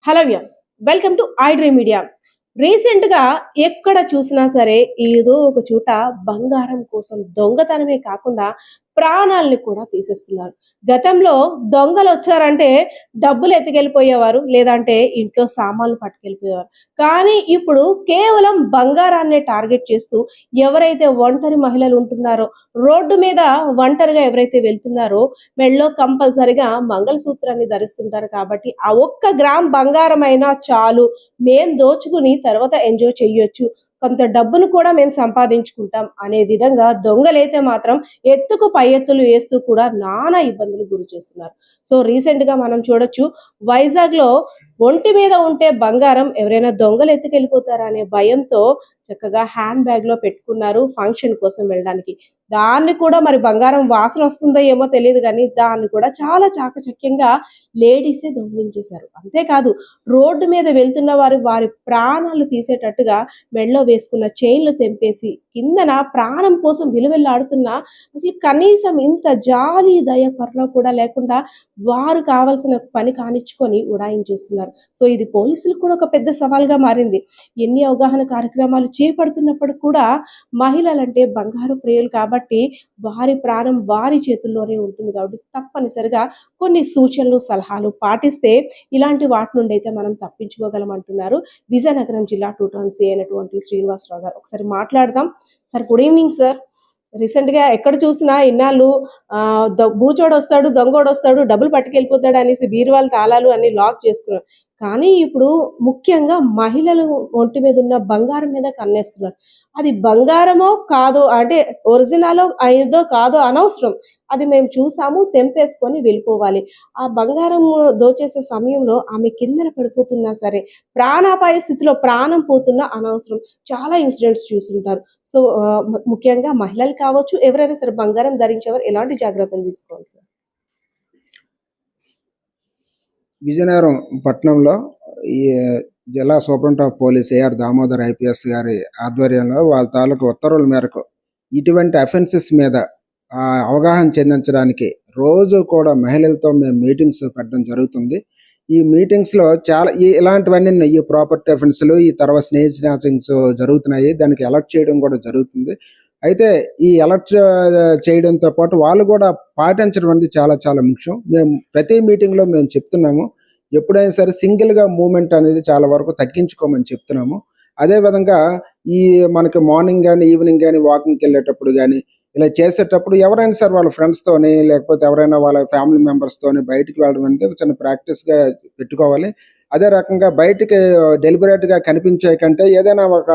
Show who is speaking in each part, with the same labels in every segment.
Speaker 1: Hello viewers, welcome to I dream media. రీసెంట్‌గా ఎక్కడ చూసినా సరే ఏదో ఒక చోట బంగారం కోసం దొంగతనమే కాకుండా ప్రాణాల్ని కూడా తీసేస్తున్నారు. గతంలో దొంగలొచ్చారంటే డబ్బులు ఎత్తుకెళ్ళిపోయేవారు. లేదంటే ఇంట్లో సామాన్లు పట్టుకెళ్ళిపోయేవారు. కానీ ఇప్పుడు కేవలం బంగారాన్నే టార్గెట్ చేస్తూ ఎవరైతే ఒంటరి మహిళలు ఉంటున్నారో, రోడ్డు మీద ఒంటరిగా ఎవరైతే వెళ్తున్నారో మెడలో కంపల్సరీగా మంగళసూత్రాన్ని ధరిస్తుంటారు కాబట్టి ఆ ఒక్క గ్రామ్ బంగారమైనా చాలు, మేం దోచుకుని తర్వాత ఎంజాయ్ చెయ్యొచ్చు, కొంత డబ్బును కూడా మేము సంపాదించుకుంటాం అనే విధంగా దొంగలైతే మాత్రం ఎత్తుకు పై ఎత్తులు వేస్తూ కూడా నానా ఇబ్బందులు గురి చేస్తున్నారు. సో రీసెంట్ గా మనం చూడొచ్చు, వైజాగ్ లో ఒంటి మీద ఉంటే బంగారం ఎవరైనా దొంగలు ఎత్తుకెళ్ళిపోతారా అనే భయంతో చక్కగా హ్యాండ్ బ్యాగ్ లో పెట్టుకున్నారు ఫంక్షన్ కోసం వెళ్ళడానికి. దాన్ని కూడా మరి బంగారం వాసన వస్తుందో ఏమో తెలియదు కానీ దాన్ని కూడా చాలా చాకచక్యంగా లేడీసే దొంగిలించేశారు. అంతేకాదు, రోడ్డు మీద వెళ్తున్న వారి ప్రాణాలు తీసేటట్టుగా మెడలో వేసుకున్న చైన్లు తెంపేసి కిందన ప్రాణం కోసం విలువెల్లాడుతున్న, అసలు కనీసం ఇంత జాలి దయ కరుణ కూడా లేకుండా వారు కావాల్సిన పని కానిచ్చుకొని ఉడాయించేస్తున్నారు. సో ఇది పోలీసులకు కూడా ఒక పెద్ద సవాల్గా మారింది. ఎన్ని అవగాహన కార్యక్రమాలు చేపడుతున్నప్పుడు కూడా మహిళలంటే బంగారు ప్రియులు కాబట్టి వారి ప్రాణం వారి చేతుల్లోనే ఉంటుంది కాబట్టి తప్పనిసరిగా కొన్ని సూచనలు సలహాలు పాటిస్తే ఇలాంటి వాటి నుండి అయితే మనం తప్పించుకోగలం అంటున్నారు విజయనగరం జిల్లా 2 టౌన్ సి అయినటువంటి శ్రీనివాసరావు గారు. ఒకసారి మాట్లాడదాం. Sir, good evening sir. రీసెంట్‌గా ఎక్కడ చూసినా ఇన్నాళ్ళు బూచోడొస్తాడు, దొంగోడొస్తాడు, డబ్బులు పట్టుకెళ్ళిపోతాడు అనేసి బీరువాల తాళాలు అన్ని లాక్ చేసుకున్నారు. కానీ ఇప్పుడు ముఖ్యంగా మహిళలు ఒంటి మీద ఉన్న బంగారం మీద కన్నేస్తున్నారు. అది బంగారమో కాదో, అంటే ఒరిజినలో అయిందో కాదో అనవసరం. అది మేము చూసాము, తెంపేసుకొని వెళ్ళిపోవాలి. ఆ బంగారం దోచేసే సమయంలో ఆమె కిందన పడిపోతున్నా సరే, ప్రాణాపాయ స్థితిలో ప్రాణం పోతున్నా అనవసరం. చాలా ఇన్సిడెంట్స్ చూసుంటారు. సో ముఖ్యంగా మహిళలు కావచ్చు, ఎవరైనా సరే బంగారం ధరించేవారు ఎలాంటి జాగ్రత్తలు తీసుకోవాలి సార్?
Speaker 2: విజయనగరం పట్టణంలో ఈ జిల్లా superintendent of police AR Damodar IPS గారి ఆధ్వర్యంలో వాళ్ళ తాలూకు ఉత్తర్వుల మేరకు ఇటువంటి అఫెన్సెస్ మీద అవగాహన చెందించడానికి రోజు కూడా మహిళలతో మేము మీటింగ్స్ పెట్టడం జరుగుతుంది. ఈ మీటింగ్స్లో చాలా ఇలాంటివన్నీ ఈ ప్రాపర్టీ అఫెన్స్లు, ఈ తర్వాత స్నేహ స్నాచింగ్స్ జరుగుతున్నాయి. దానికి అలర్ట్ చేయడం కూడా జరుగుతుంది. అయితే ఈ అలర్ట్ చేయడంతో పాటు వాళ్ళు కూడా పాటించడం అనేది చాలా చాలా ముఖ్యం. మేము ప్రతి మీటింగ్లో మేము చెప్తున్నాము, ఎప్పుడైనా సరే సింగిల్గా మూమెంట్ అనేది చాలా వరకు తగ్గించుకోమని చెప్తున్నాము. అదేవిధంగా ఈ మనకి మార్నింగ్ కానీ ఈవినింగ్ కానీ వాకింగ్కి వెళ్ళేటప్పుడు కానీ ఇలా చేసేటప్పుడు ఎవరైనా సరే వాళ్ళ ఫ్రెండ్స్తోని లేకపోతే ఎవరైనా వాళ్ళ ఫ్యామిలీ మెంబర్స్తోని బయటికి వెళ్ళడం అనేది చిన్న ప్రాక్టీస్గా పెట్టుకోవాలి. అదే రకంగా బయటికి డెలిబరేట్గా కనిపించే కంటే ఏదైనా ఒక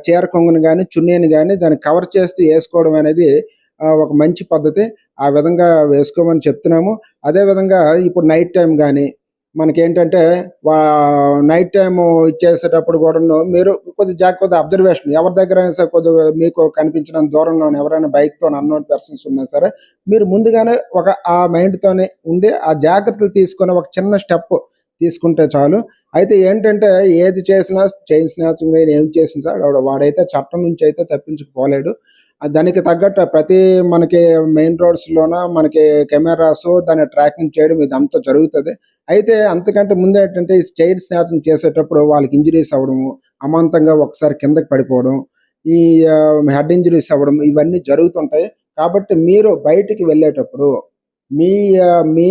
Speaker 2: చీర కొంగుని కానీ చున్నీని కానీ దాన్ని కవర్ చేస్తూ వేసుకోవడం అనేది ఒక మంచి పద్ధతి. ఆ విధంగా వేసుకోమని చెప్తున్నాము. అదేవిధంగా ఇప్పుడు నైట్ టైం కానీ మనకేంటంటే నైట్ టైము ఇచ్చేసేటప్పుడు కూడాను మీరు కొద్దిగా అబ్జర్వేషన్, ఎవరి దగ్గర అయినా సరే కొద్దిగా మీకు కనిపించిన దూరంలో ఎవరైనా బైక్తో అన్నోన్ పర్సన్స్ ఉన్నా సరే మీరు ముందుగానే ఆ మైండ్తోనే ఉండి ఆ జాగ్రత్తలు తీసుకొని ఒక చిన్న స్టెప్ తీసుకుంటే చాలు. అయితే ఏంటంటే ఏది చేసినా చైన్ స్నాచింగ్ ఏం చేసిన సార్ వాడైతే చట్టం నుంచి అయితే తప్పించుకుపోలేడు. దానికి తగ్గట్టు ప్రతి మనకి మెయిన్ రోడ్స్లోన మనకి కెమెరాస్ దాన్ని ట్రాకింగ్ చేయడం ఇదంతా జరుగుతుంది. అయితే అంతకంటే ముందు ఏంటంటే ఈ చైన్ స్నాచింగ్ చేసేటప్పుడు వాళ్ళకి ఇంజరీస్ అవ్వడము, అమాంతంగా ఒకసారి కిందకి పడిపోవడం, ఈ హెడ్ ఇంజరీస్ అవ్వడం ఇవన్నీ జరుగుతుంటాయి. కాబట్టి మీరు బయటికి వెళ్ళేటప్పుడు మీ మీ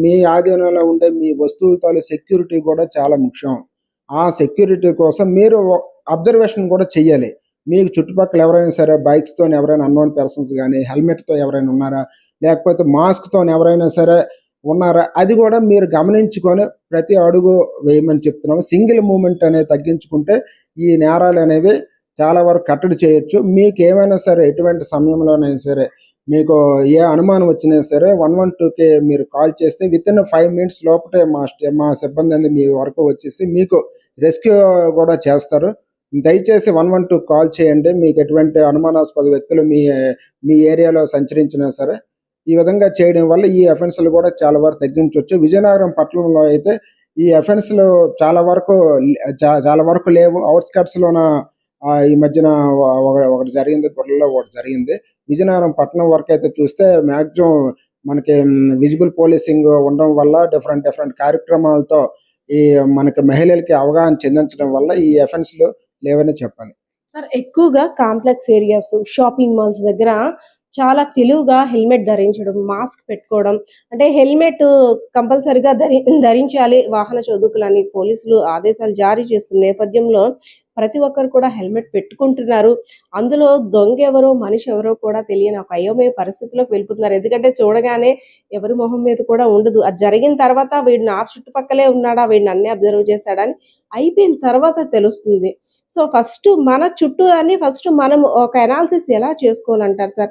Speaker 2: మీ ఆధీనంలో ఉండే మీ వస్తువులతో సెక్యూరిటీ కూడా చాలా ముఖ్యం. ఆ సెక్యూరిటీ కోసం మీరు అబ్జర్వేషన్ కూడా చెయ్యాలి. మీకు చుట్టుపక్కల ఎవరైనా సరే బైక్స్తో ఎవరైనా అన్నోన్ పర్సన్స్ కానీ హెల్మెట్తో ఎవరైనా ఉన్నారా, లేకపోతే మాస్క్తో ఎవరైనా సరే ఉన్నారా, అది కూడా మీరు గమనించుకొని ప్రతి అడుగు వేయమని చెప్తున్నాము. సింగిల్ మూమెంట్ అనేది తగ్గించుకుంటే ఈ నేరాలు అనేవి చాలా వరకు కట్టడి చేయొచ్చు. మీకు ఏమైనా సరే ఎటువంటి సమయంలోనైనా సరే మీకు ఏ అనుమానం వచ్చినా సరే 112కి మీరు కాల్ చేస్తే వితిన్ 5 మినిట్స్ లోపటే మా సిబ్బంది అనేది మీ వరకు వచ్చేసి మీకు రెస్క్యూ కూడా చేస్తారు. దయచేసి 112 కాల్ చేయండి. మీకు ఎటువంటి అనుమానాస్పద వ్యక్తులు మీ ఏరియాలో సంచరించినా సరే ఈ విధంగా చేయడం వల్ల ఈ అఫెన్స్లు కూడా చాలా వరకు తగ్గించవచ్చు. విజయనగరం పట్టణంలో అయితే ఈ అఫెన్స్లు చాలా వరకు లేవు. అవుట్స్కట్స్లోన ఈ మధ్యన ఒకటి జరిగింది, గొర్రెలో ఒకటి జరిగింది. విజయనగరం పట్టణం వరకు అయితే చూస్తే మ్యాక్సిమం మనకి విజిబుల్ పోలీసింగ్ ఉండడం వల్ల డిఫరెంట్ కార్యక్రమాలతో ఈ మనకి మహిళలకి అవగాహన చెందించడం వల్ల ఈ అఫెన్స్‌లు లేవనే చెప్పాలి.
Speaker 1: సార్ ఎక్కువగా కాంప్లెక్స్ ఏరియాస్, షాపింగ్ మాల్స్ దగ్గర చాలా తెలివిగా హెల్మెట్ ధరించడం, మాస్క్ పెట్టుకోవడం. అంటే హెల్మెట్ కంపల్సరీగా ధరించాలి వాహన చోదకులని పోలీసులు ఆదేశాలు జారీ చేస్తున్న నేపథ్యంలో ప్రతి ఒక్కరు కూడా హెల్మెట్ పెట్టుకుంటున్నారు. అందులో దొంగెవరో, మనిషి ఎవరో కూడా తెలియని ఒక అయోమయ పరిస్థితిలోకి వెళ్ళిపోతున్నారు. ఎందుకంటే చూడగానే ఎవరి మొహం మీద కూడా ఉండదు. అది జరిగిన తర్వాత వీడు నా చుట్టుపక్కలే ఉన్నాడా, వీడు నన్నే అబ్జర్వ్ చేశాడా అని అయిపోయిన తర్వాత తెలుస్తుంది. సో, ఫస్ట్ మనం ఒక అనాలిసిస్ ఎలా చేసుకోవాలంటారు సార్?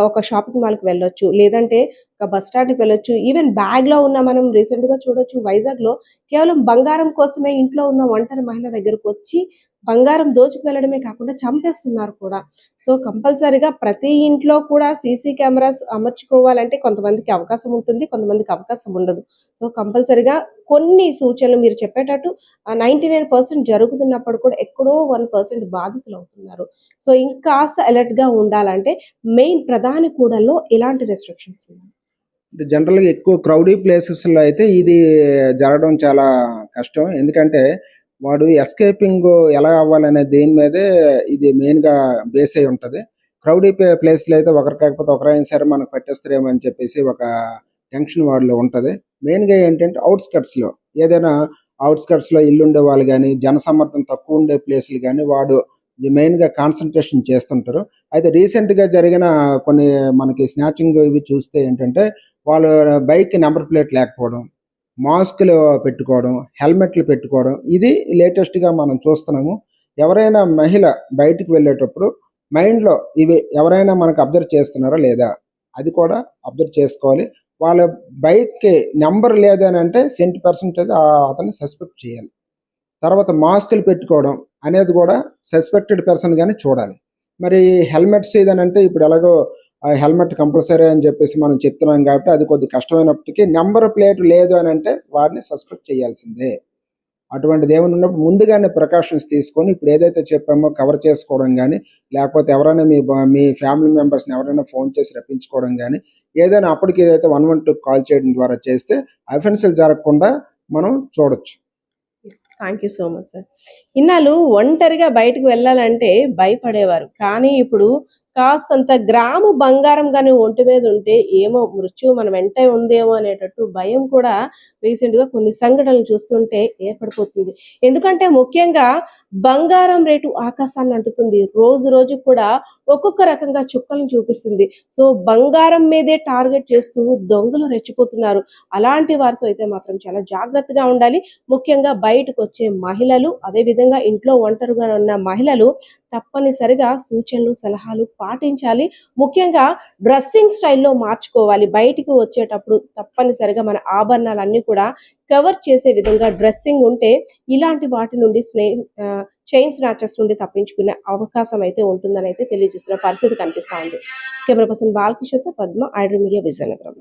Speaker 1: ఒక షాపింగ్ మాల్‌కి వెళ్ళొచ్చు. లేదంటే ఒక బస్ స్టాండ్‌కి వెళ్ళొచ్చు. ఈవెన్ బ్యాగ్‌లో ఉన్న మనం రీసెంట్‌గా చూడొచ్చు వైజాగ్‌లో కేవలం బంగారం కోసమే ఇంట్లో ఉన్న ఒంటరి మహిళ దగ్గరకొచ్చి బంగారం దోచుకు వెళ్ళడమే కాకుండా చంపేస్తున్నారు కూడా. సో, కంపల్సరీగా ప్రతి ఇంట్లో కూడా సీసీ కెమెరాస్ అమర్చుకోవాలంటే కొంతమందికి అవకాశం ఉంటుంది. కొంతమందికి అవకాశం ఉండదు. సో, కంపల్సరీగా కొన్ని సూచనలు మీరు చెప్పేటట్టు 99% జరుగుతున్నప్పుడు కూడా ఎక్కడో 1% బాధితులవుతున్నారు. సో, ఇంకాస్త అలర్ట్‌గా ఉండాలంటే మెయిన్ ప్రధాన కూడల్లో ఎలాంటి రెస్ట్రిక్షన్స్ ఉన్నాయి?
Speaker 2: అంటే జనరల్‌గా ఎక్కువ క్రౌడీ ప్లేసెస్‌లో అయితే ఇది జరగడం చాలా కష్టం. ఎందుకంటే వాడు ఎస్కేపింగ్ ఎలా అవ్వాలనే దేని మీదే ఇది మెయిన్‌గా బేస్ అయ్యి ఉంటది. క్రౌడీ ప్లేస్‌లో అయితే ఒకరు కాకపోతే ఒకరైనా సరే మనకు పట్టేస్తారేమో అని చెప్పేసి ఒక టెన్షన్ వాడిలో ఉంటది. మెయిన్‌గా ఏంటంటే ఔట్‌స్కట్స్‌లో ఏదైనా ఔట్‌స్కట్స్‌లో ఇల్లుండే వాళ్ళు గాని, జనసమ్మర్దం తక్కువ ఉండే ప్లేస్‌లు గాని మెయిన్‌గా కాన్సంట్రేషన్ చేస్తుంటారు. అయితే రీసెంట్‌గా జరిగిన కొన్ని మనకి స్నాచింగ్ ఇవి చూస్తే ఏంటంటే వాళ్ళు బైక్ నంబర్ ప్లేట్ లేకపోవడం, మాస్కులు పెట్టుకోవడం, హెల్మెట్లు పెట్టుకోవడం ఇది లేటెస్ట్‌గా మనం చూస్తున్నాము. ఎవరైనా మహిళ బయటికి వెళ్ళేటప్పుడు మైండ్‌లో ఇవి ఎవరైనా మనకు అబ్జర్వ్ చేస్తున్నారా లేదా? అది కూడా అబ్జర్వ్ చేసుకోవాలి. వాళ్ళ బైక్‌కి నంబర్ లేదనంటే సెంటీ పర్సెంటేజ్ అతన్ని సస్పెక్ట్ చేయాలి. తర్వాత మాస్కులు పెట్టుకోవడం అనేది కూడా సస్పెక్టెడ్ పర్సన్ గాని చూడాలి. మరి హెల్మెట్స్ ఇదనంటే ఇప్పుడు ఎలాగో హెల్మెట్ కంపల్సరీ అని చెప్పేసి మనం చెప్తున్నాం కాబట్టి అది కొద్దిగా కష్టమైనప్పటికీ నంబర్ ప్లేట్ లేదు అనంటే వాడిని సస్పెక్ట్ చేయాల్సిందే. అటువంటిది ఏమైనా ఉన్నప్పుడు ముందుగానే ప్రికాషన్స్ తీసుకొని ఇప్పుడు ఏదైతే చెప్పామో కవర్ చేసుకోవడం గాని, లేకపోతే ఎవరైనా మీ ఫ్యామిలీ మెంబర్స్‌ని ఎవరైనా ఫోన్ చేసి రప్పించుకోవడం గాని, ఏదైనా అప్పటికి ఏదైతే 112 కాల్ చేయడం ద్వారా చేస్తే అఫెన్స్‌లు జరగకుండా మనం చూడొచ్చు.
Speaker 1: Thank you so much sir. ఇన్నాళ్ళు ఒంటరిగా బయటకు వెళ్ళాలంటే భయపడేవారు. కానీ ఇప్పుడు కాస్తంత గ్రాము బంగారం గాని ఒంటి మీద ఉంటే ఏమో మృత్యువు మన వెంటే ఉందేమో అనేటట్టు భయం కూడా రీసెంట్‌గా కొన్ని సంఘటనలు చూస్తుంటే ఏర్పడిపోతుంది. ఎందుకంటే ముఖ్యంగా బంగారం రేటు ఆకాశాన్ని అంటుతుంది. రోజు రోజుకి కూడా ఒక్కొక్క రకంగా చుక్కలను చూపిస్తుంది. సో, బంగారం మీదే టార్గెట్ చేస్తూ దొంగలు రెచ్చిపోతున్నారు. అలాంటి వారితో అయితే మాత్రం చాలా జాగ్రత్తగా ఉండాలి. ముఖ్యంగా బయటకొచ్చే మహిళలు, అదేవిధంగా ఇంట్లో ఒంటరిగా ఉన్న మహిళలు తప్పనిసరిగా సూచనలు, సలహాలు పాటించాలి. ముఖ్యంగా డ్రెస్సింగ్ స్టైల్‌లో మార్చుకోవాలి. బయటికి వచ్చేటప్పుడు తప్పనిసరిగా మన ఆభరణాలన్నీ కూడా కవర్ చేసే విధంగా డ్రెస్సింగ్ ఉంటే ఇలాంటి వాటి నుండి చైన్ స్నాచర్స్ నుండి తప్పించుకునే అవకాశం అయితే ఉంటుందనైతే తెలియజేస్తున్న పరిస్థితి కనిపిస్తా ఉంది. కెమెరా పర్సన్ బాలకిషోర్‌తో పద్మ, ఐడ్రీమ్ మీడియా, విజయనగరం.